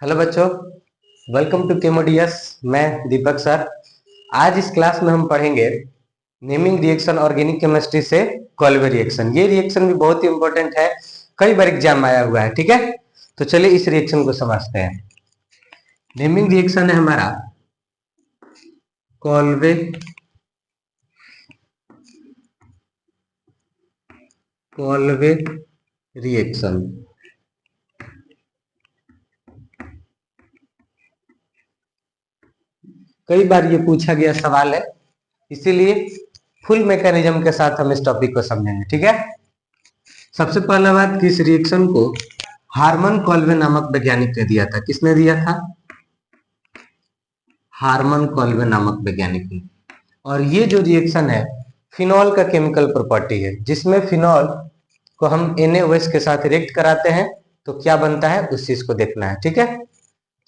Hello बच्चों, welcome to केमोडियस। मैं दीपक sir. आज इस क्लास में हम पढ़ेंगे नेमिंग रिएक्शन ऑर्गेनिक केमिस्ट्री से कोल्वे रिएक्शन। ये रिएक्शन भी बहुत ही इंपॉर्टेंट है, कई बार एग्जाम आया हुआ है। ठीक है, तो चलिए इस रिएक्शन को समझते हैं। नेमिंग रिएक्शन है हमारा कोल्वे रिएक्शन। कई बार ये पूछा गया सवाल है, इसीलिए फुल मैकेनिज्म के साथ हम इस टॉपिक को समझेंगे। ठीक है, सबसे पहला बात कि इस रिएक्शन को हार्मन कोल्वे नामक वैज्ञानिक ने दिया था। किसने दिया था? हार्मन कोल्वे नामक वैज्ञानिक ने। और ये जो रिएक्शन है फिनॉल का केमिकल प्रॉपर्टी है, जिसमें फिनॉल को हम NaOH के साथ रिएक्ट कराते हैं तो क्या बनता है उस चीज को देखना है। ठीक है,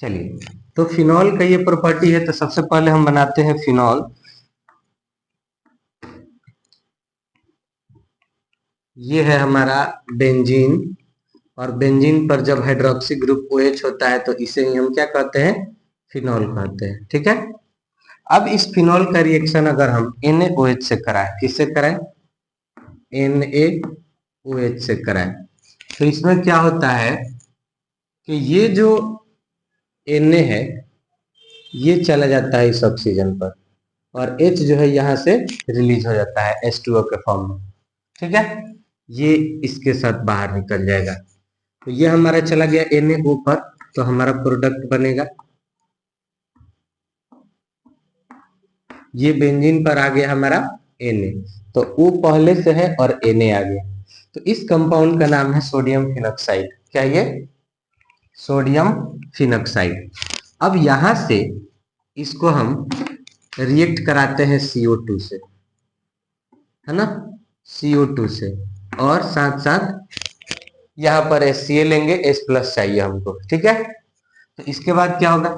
चलिए, तो फिनॉल का ये प्रॉपर्टी है, तो सबसे पहले हम बनाते हैं फिनॉल। ये है हमारा बेंजीन, और बेंजीन पर जब हाइड्रोक्सी ग्रुप OH होता है तो इसे ही हम क्या कहते हैं? फिनॉल कहते हैं। ठीक है, अब इस फिनॉल का रिएक्शन अगर हम NaOH से कराएं, किससे कराएं? NaOH से कराएं, तो इसमें क्या होता है कि ये जो Na है ये चला जाता है इस ऑक्सीजन पर, और H जो है यहाँ से रिलीज हो जाता है H2O के फॉर्म में। ठीक है, ये इसके साथ बाहर निकल जाएगा, तो ये हमारा चला गया NaO पर, तो हमारा प्रोडक्ट बनेगा। ये बेंजीन पर आ गया हमारा Na, तो O पहले से है और Na आ गया, तो इस कंपाउंड का नाम है सोडियम फिनॉक्साइड। क्या ये? Sodium phenoxide. अब यहां से इसको हम रिएक्ट कराते हैं CO2 से, है ना, CO2 से, और साथ साथ यहाँ पर HCl लेंगे, H+ चाहिए हमको। ठीक है, तो इसके बाद क्या होगा?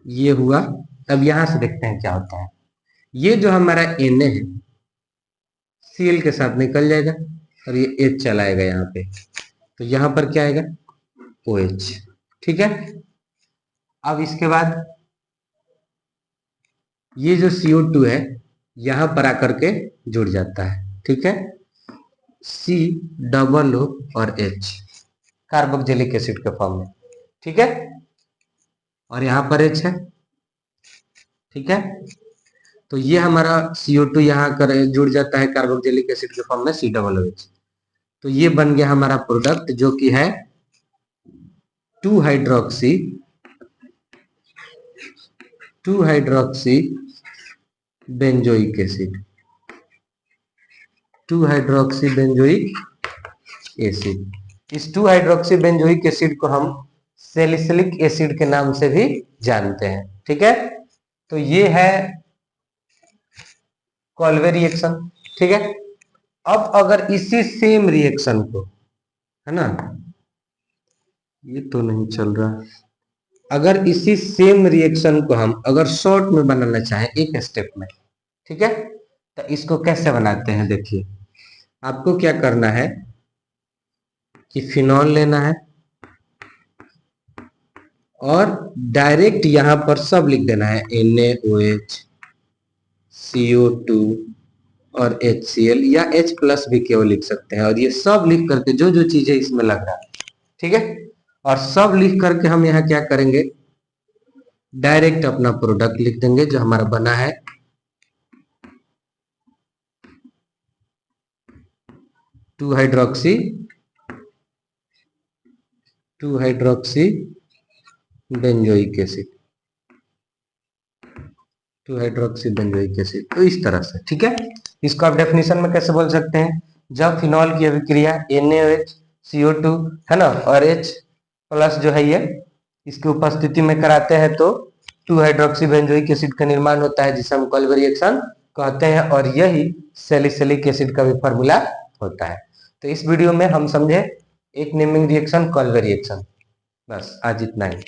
ये हुआ। अब यहां से देखते हैं क्या होता है। ये जो हमारा Na है Cl के साथ निकल जाएगा, और ये H चलाएगा यहाँ पे, तो यहाँ पर क्या आएगा? OH। ठीक है, अब इसके बाद ये जो CO2 है यहां पर आकर के जुड़ जाता है। ठीक है, COO और H कार्बोक्सिलिक एसिड के फॉर्म में। ठीक है, और यहां पर H है। ठीक है, तो ये हमारा CO2 यहाँ कर जुड़ जाता है कार्बोक्सिलिक एसिड के फॉर्म में COOH, तो ये बन गया हमारा प्रोडक्ट जो कि है 2 hydroxy benzoic acid. 2 hydroxy benzoic acid. इस 2 हाइड्रोक्सी बेंजोइक एसिड को हम सैलिसिलिक एसिड के नाम से भी जानते हैं। ठीक है, तो ये है कोल्वे रिएक्शन। ठीक है, अब अगर इसी सेम रिएक्शन को, है ना, ये तो नहीं चल रहा, अगर इसी सेम रिएक्शन को हम अगर शॉर्ट में बनाना चाहें एक स्टेप में, ठीक है, तो इसको कैसे बनाते हैं? देखिए, आपको क्या करना है कि फिनॉल लेना है और डायरेक्ट यहां पर सब लिख देना है NaOH, CO2 और HCl, या H+ भी केवल लिख सकते हैं, और ये सब लिख करके जो जो चीजें इसमें लग रहा है, ठीक है, और सब लिख करके हम यहाँ क्या करेंगे? डायरेक्ट अपना प्रोडक्ट लिख देंगे जो हमारा बना है 2 hydroxy benzoic acid. 2 hydroxy benzoic acid, तो इस तरह से। ठीक है, इसको आप डेफिनेशन में कैसे बोल सकते हैं? जब फिनॉल की अभिक्रिया NaOH CO2, है ना, और H+ जो है ये इसकी उपस्थिति में कराते हैं तो 2 हाइड्रोक्सी बेंजोइक एसिड का निर्माण होता है, जिसे हम कोल्वे रिएक्शन कहते हैं, और यही सैलिसिलिक एसिड का भी फॉर्मूला होता है। तो इस वीडियो में हम समझे एक नेमिंग रिएक्शन, कोल्वे रिएक्शन। बस आज इतना ही।